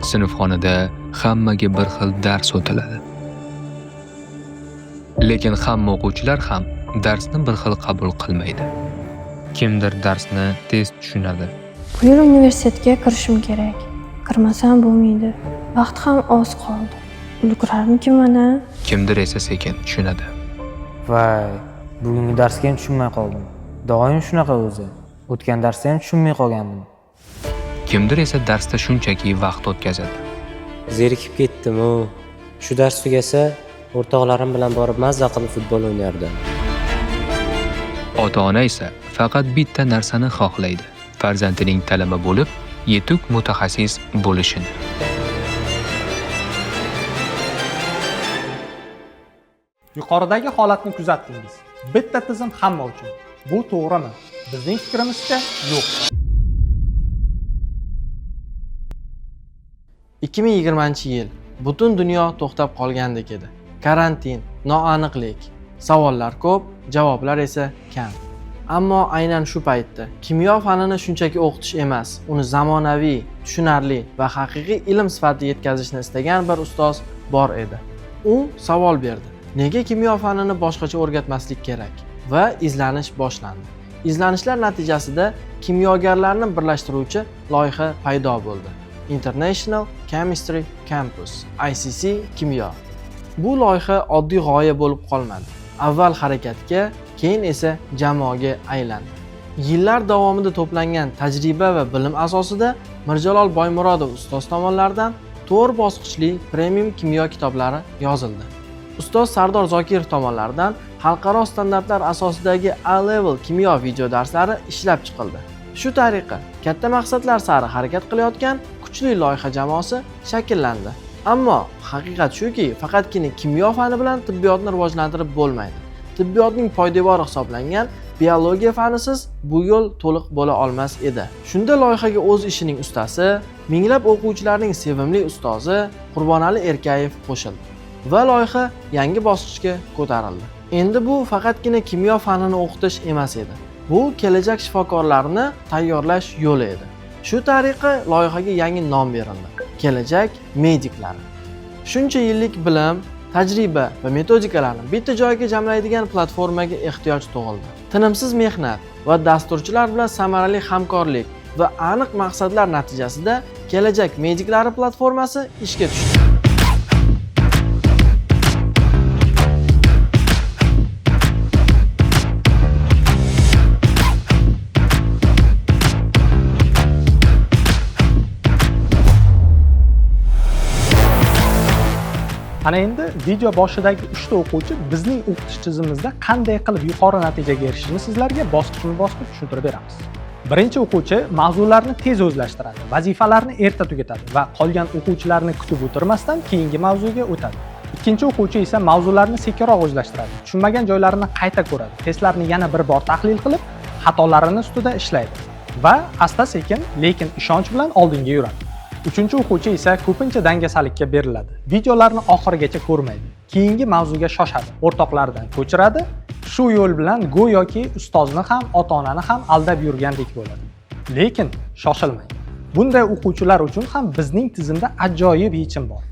Sinfxonada hammaga bir xil dars o'tiladi. Lekin hamma o'quvchilar ham darsni bir xil qabul qilmaydi. Kimdir darsni tez tushunadi. Bu yil universitetga kirishim kerak. Kirmasam bo'lmaydi. Vaqt ham oz qoldi. Ulgurarmikin mana? Kimdir esa sekin tushunadi. Voy, bugungi darsga ham tushunmay qoldim. Doim shunaqa o'zi. O'tgan darsda ham tushunmay qolgandim. Kimdir esa darsda shunchaki vaqt o'tkazadi. Zerikib ketdim-u. Shu dars tugasa, o'rtoqlarim bilan borib mazza qilib futbol o'ynardim. Ota-ona esa faqat bitta narsani xohlaydi. Farzandining talaba bo'lib, yetuk mutaxassis bo'lishini. Yuqoridagi holatni kuzatdingiz. Bitta tizim hamma uchun. Bu to'g'rimi? Bizning fikrimizcha yo'q. 2020-yil butun dunyo to'xtab qolgandek edi. Karantin, noaniqlik, savollar ko'p, javoblar esa kam. Ammo aynan shu paytda kimyo fanini shunchaki o'qitish emas, uni zamonaviy, tushunarli va haqiqiy ilm sifatida yetkazishni istagan bir ustoz bor edi. U savol berdi: nega kimyo fanini boshqacha o'rgatmaslik kerak? Va izlanish boshlandi. Izlanishlar natijasida kimyogarlarni birlashtiruvchi loyiha paydo bo'ldi. International Chemistry Campus, ICC Kimyo. Bu loyiha oddiy g'oya bo'lib qolmadi. Avval harakatga, keyin esa jamoaga aylandi. Yillar davomida to'plangan tajriba va bilim asosida Mirjalol Boymurodov ustoz tomonidan 4 bosqichli premium kimyo kitoblari yozildi. Ustoz Sardor Zokirov tomonidan xalqaro standartlar asosidagi A-level kimyo video darslari ishlab chiqildi. Shu tariqa katta maqsadlar sari harakat qilayotgan kuchli loyiha jamoasi shakllandi. Ammo haqiqat shuki, faqatgina kimyo fani bilan tibbiyotni rivojlantirib bo'lmaydi. Tibbiyotning poydevori hisoblangan biologiya fanisiz bu yo'l to'liq bo'la olmas edi. Shunda loyihaga o'z ishining ustasi, minglab o'quvchilarning sevimli ustozi Qurbonali Erkayev qo'shildi va loyiha yangi bosqichga ko'tarildi. Endi bu faqatgina kimyo fanini o'qitish emas edi. Bu kelajak shifokorlarni tayyorlash yo'li edi. Shu tariqa loyihaga yangi nom berildi: Kelajak mediklari. Shuncha yillik bilim, tajriba va metodikalarni bitta joyga jamlaydigan platformaga ehtiyoj tug'ildi. Tinimsiz mehnat va dasturchilar bilan samarali hamkorlik va aniq maqsadlar natijasida Kelajak mediklari platformasi ishga tushdi. Ana endi video boshidagi 3 ta o'quvchi bizning o'qitish tizimimizda qanday qilib yuqori natijaga erishishini sizlarga bosqichma-bosqich tushuntirib beramiz. Birinchi o'quvchi mavzularni tez o'zlashtiradi, vazifalarni erta tugatadi va qolgan o'quvchilarni kutib o'tirmasdan keyingi mavzuga o'tadi. Ikkinchi o'quvchi esa mavzularni sekinroq o'zlashtiradi, tushunmagan joylarini qayta ko'radi, testlarni yana bir bor tahlil qilib, xatolarini ustida ishlaydi va asta-sekin lekin ishonch bilan oldinga yuradi. Uchinchi o'quvchi esa ko'pincha dangasalikka beriladi. Videolarni oxirigacha ko'rmaydi. Keyingi mavzuga shoshadi, o'rtoqlaridan ko'chiradi. Shu yo'l bilan go'yoki ustozni ham, ota-onani ham aldab yurgandek bo'ladi. Lekin shoshilmang. Bunday o'quvchilar uchun ham bizning tizimda ajoyib yechim bor.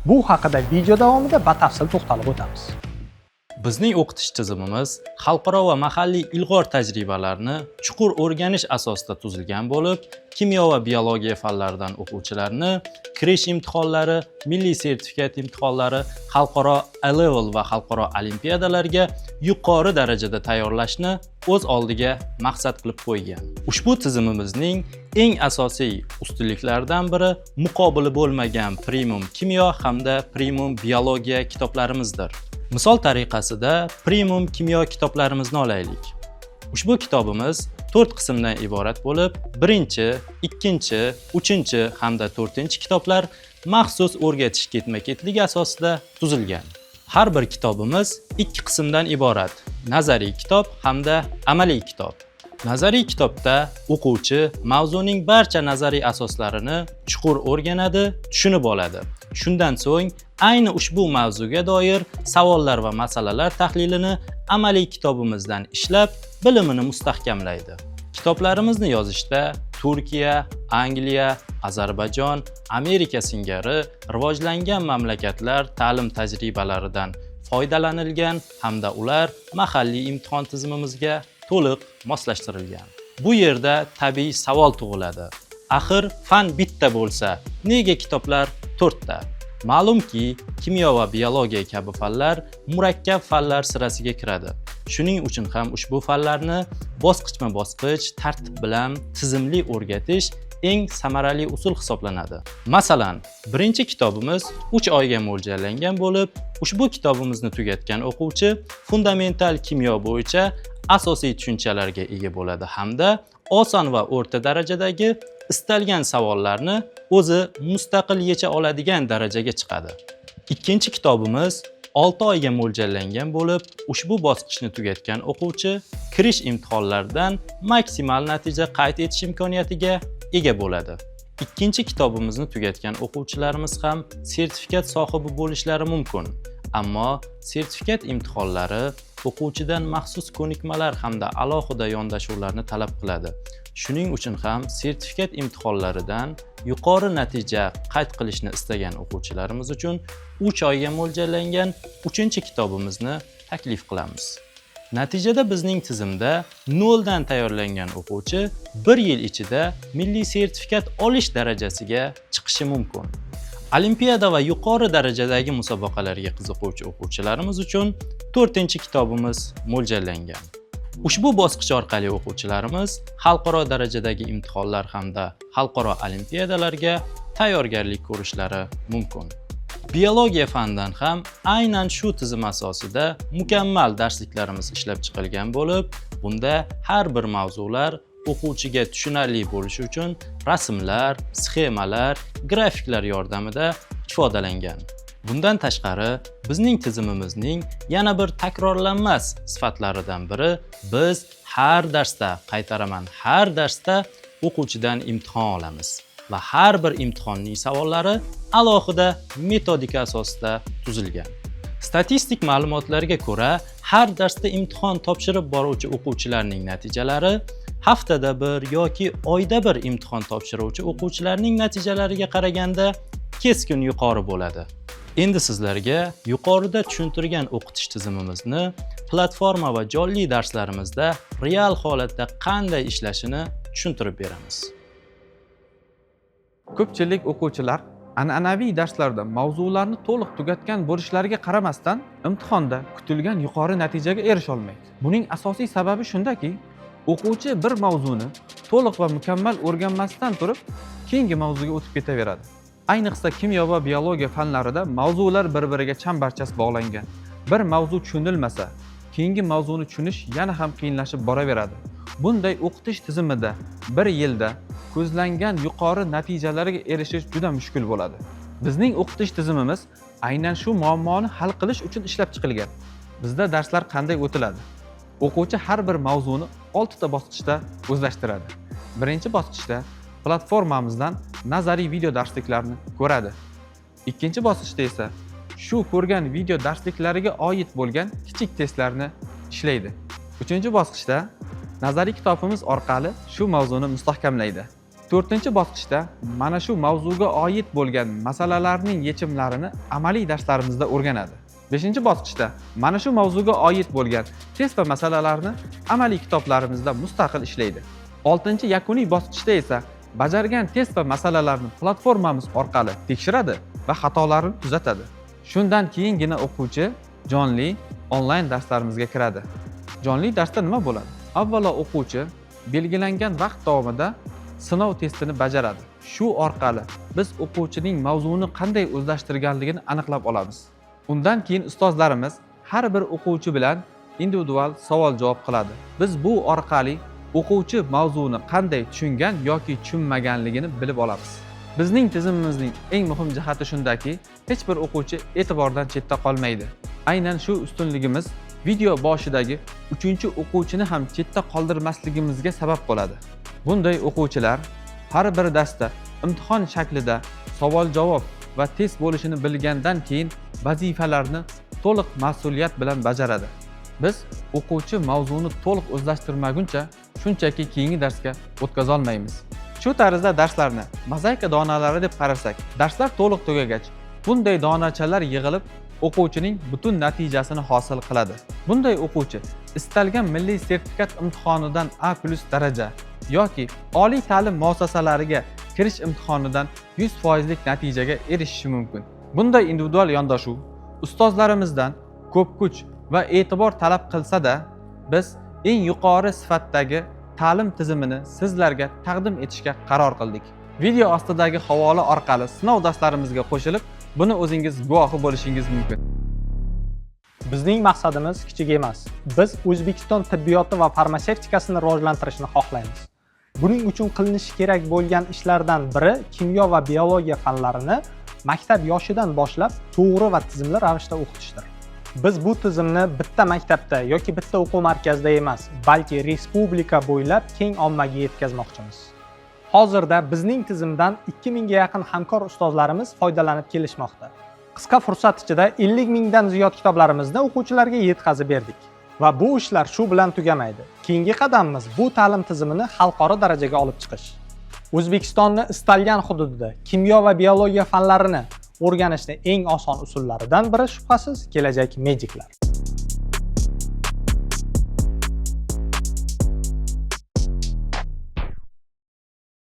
Bu haqida video davomida batafsil to'xtalib o'tamiz. Bizning o'qitish tizimimiz xalqaro va mahalliy ilg'or tajribalarni chuqur o'rganish asosida tuzilgan bo'lib, kimyo va biologiya fanlaridan o'quvchilarni kirish imtihonlari, milliy sertifikat imtihonlari, xalqaro A-level va xalqaro olimpiadalarga yuqori darajada tayyorlashni o'z oldiga maqsad qilib qo'ygan. Ushbu tizimimizning eng asosiy ustunliklaridan biri muqobili bo'lmagan premium kimyo hamda premium biologiya kitoblarimizdir. Misol tariqasida premium kimyo kitoblarimizni olaylik. Ushbu kitobimiz 4 qismdan iborat bo'lib, 1, 2, 3 hamda 4 kitoblar maxsus o'rgatish ketma-ketligi asosida tuzilgan. Har bir kitobimiz 2 qismdan iborat: nazariy kitob hamda amaliy kitob. Nazariy kitobda o'quvchi mavzuning barcha nazariy asoslarini chuqur o'rganadi, tushunib oladi. Shundan so'ng ayni ushbu mavzuga doir savollar va masalalar tahlilini amaliy kitobimizdan ishlab, bilimini mustahkamlaydi. Kitoblarimizni yozishda Turkiya, Angliya, Ozarbayjon, Amerika singari rivojlangan mamlakatlar ta'lim tajribalaridan foydalanilgan hamda ular mahalliy imtihon tizimimizga to'liq moslashtirilgan. Bu yerda tabiiy savol tug'iladi. Axir fan bitta bo'lsa, nega kitoblar 4 ta? Ma'lumki, kimyo va biologiya kabi fanlar murakkab fanlar sirasiga kiradi. Shuning uchun ham ushbu fanlarni bosqichma-bosqich, tartib bilan tizimli o'rgatish eng samarali usul hisoblanadi. Masalan, birinchi kitobimiz 3 oyga mo'ljallangan bo'lib, ushbu kitobimizni tugatgan o'quvchi fundamental kimyo bo'yicha asosiy tushunchalarga ega bo'ladi hamda oson va o'rta darajadagi istalgan savollarni o'zi mustaqil yecha oladigan darajaga chiqadi. Ikkinchi kitobimiz 6 oyga mo'ljallangan bo'lib, ushbu bosqichni tugatgan o'quvchi kirish imtihonlaridan maksimal natija qayd etish imkoniyatiga ega bo'ladi. Ikkinchi kitobimizni tugatgan o'quvchilarimiz ham sertifikat sohibi bo'lishlari mumkin. Ammo sertifikat imtihonlari o'quvchidan maxsus ko'nikmalar hamda alohida yondashuvlarni talab qiladi. Shuning uchun ham sertifikat imtihonlaridan yuqori natija qayd qilishni istagan o'quvchilarimiz uchun 3 oyga mo'ljallangan 3-kitobimizni taklif qilamiz. Natijada bizning tizimda 0 dan tayyorlangan o'quvchi 1 yil ichida milliy sertifikat olish darajasiga chiqishi mumkin. Olimpiada va yuqori darajadagi musobaqalarga qiziquvchi o'quvchilarimiz uchun 4-kitobimiz mo'ljallangan. Ushbu bosqich orqali o'quvchilarimiz xalqaro darajadagi imtihonlar hamda xalqaro olimpiadalarga tayyorgarlik ko'rishlari mumkin. Biologiya fanidan ham aynan shu tizim asosida mukammal darsliklarimiz ishlab chiqilgan bo'lib, bunda har bir mavzular o'quvchiga tushunarli bo'lishi uchun rasmlar, sxemalar, grafiklar yordamida ifodalangan. Bundan tashqari, bizning tizimimizning yana bir takrorlanmas sifatlaridan biri biz har darsda, qaytaraman, har darsda o'quvchidan imtihon olamiz va har bir imtihonning savollari alohida metodika asosida tuzilgan. Statistik ma'lumotlarga ko'ra, har darsda imtihon topshirib boruvchi o'quvchilarning natijalari haftada bir yoki oyda bir imtihon topshiruvchi o'quvchilarning natijalariga qaraganda keskin yuqori bo'ladi. Endi sizlarga yuqorida tushuntirgan o'qitish tizimimizni platforma va jonli darslarimizda real holatda qanday ishlashini tushuntirib beramiz. Ko'pchilik o'quvchilar an'anaviy darslarda mavzularni to'liq tugatgan bo'lishlariga qaramasdan imtihonda kutilgan yuqori natijaga erisha olmaydi. Buning asosiy sababi shundaki, o'quvchi bir mavzuni to'liq va mukammal o'rganmasdan turib, keyingi mavzuga o'tib ketaveradi. Ayniqsa kimyo va biologiya fanlarida mavzular bir-biriga chambarchas bog'langan. Bir mavzu tushunilmasa, keyingi mavzuni tushunish yana ham qiyinlashib boraveradi. Bunday o'qitish tizimida bir yilda ko'zlangan yuqori natijalarga erishish juda mushkul bo'ladi. Bizning o'qitish tizimimiz aynan shu muammoni hal qilish uchun ishlab chiqilgan. Bizda darslar qanday o'tiladi? O'quvchi har bir mavzuni 6 ta bosqichda o'zlashtiradi. Birinchi bosqichda platformamizdan nazariy video darsliklarni ko'radi. Ikkinchi bosqichda esa shu ko'rgan video darsliklariga oid bo'lgan kichik testlarni ishlaydi. Uchinchi bosqichda nazariy kitobimiz orqali shu mavzuni mustahkamlaydi. To'rtinchi bosqichda mana shu mavzuga oid bo'lgan masalalarning yechimlarini amaliy darslarimizda o'rganadi. Beshinchi bosqichda mana shu mavzuga oid bo'lgan test va masalalarni amaliy kitoblarimizda mustaqil ishlaydi. Oltinchi yakuniy bosqichda esa bajargan test va masalalarni platformamiz orqali tekshiradi va xatolarini tuzatadi. Shundan keyingina o'quvchi jonli onlayn darslarimizga kiradi. Jonli darsda nima bo'ladi? Avvalo o'quvchi belgilangan vaqt davomida sinov testini bajaradi. Shu orqali biz o'quvchining mavzuni qanday o'zlashtirganligini aniqlab olamiz. Undan keyin ustozlarimiz har bir o'quvchi bilan individual savol-javob qiladi. Biz bu orqali o'quvchi mavzuni qanday tushungan yoki tushunmaganligini bilib olamiz. Bizning tizimimizning eng muhim jihati shundaki, hech bir o'quvchi e'tibordan chetda qolmaydi. Aynan shu ustunligimiz video boshidagi 3-o'quvchini ham chetda qoldirmasligimizga sabab bo'ladi. Bunday o'quvchilar har bir darsda imtihon shaklida savol-javob va test bo'lishini bilgandan keyin vazifalarni to'liq mas'uliyat bilan bajaradi. Biz o'quvchi mavzuni to'liq o'zlashtirmaguncha shunchaki keyingi darsga o'tkaza olmaymiz. Shu tarzda darslarni mozaika donalari deb qarasak, darslar to'liq tugagach, bunday donachalar yig'ilib o'quvchining butun natijasini hosil qiladi. Bunday o'quvchi istalgan milliy sertifikat imtihonidan A+ daraja yoki oliy ta'lim muassasalariga kirish imtihonidan 100% lik natijaga erishishi mumkin. Bunday individual yondashuv ustozlarimizdan ko'p kuch va e'tibor talab qilsa-da, biz eng yuqori sifatdagi ta'lim tizimini sizlarga taqdim etishga qaror qildik. Video ostidagi havola orqali sinov darslarimizga qo'shilib, buni o'zingiz guvohi bo'lishingiz mumkin. Bizning maqsadimiz kichik emas. Biz O'zbekiston tibbiyoti va farmatsevtikasini rivojlantirishni xohlaymiz. Buning uchun qilinishi kerak bo'lgan ishlardan biri kimyo va biologiya fanlarini maktab yoshidan boshlab to'g'ri va tizimli ravishda o'qitishdir. Biz bu tizimni bitta maktabda yoki bitta o'quv markazida emas, balki respublika bo'ylab keng ommaga yetkazmoqchimiz. Hozirda bizning tizimdan 2000 ga yaqin hamkor ustozlarimiz foydalanib kelishmoqda. Qisqa fursat ichida 50 mingdan ziyod kitoblarimizni o'quvchilarga yetkazib berdik. Va bu ishlar shu bilan tugamaydi. Keyingi qadamimiz bu ta'lim tizimini xalqaro darajaga olib chiqish. O'zbekistonni istalgan hududida kimyo va biologiya fanlarini o'rganishning eng oson usullaridan biri shubhasiz kelajak mediklar.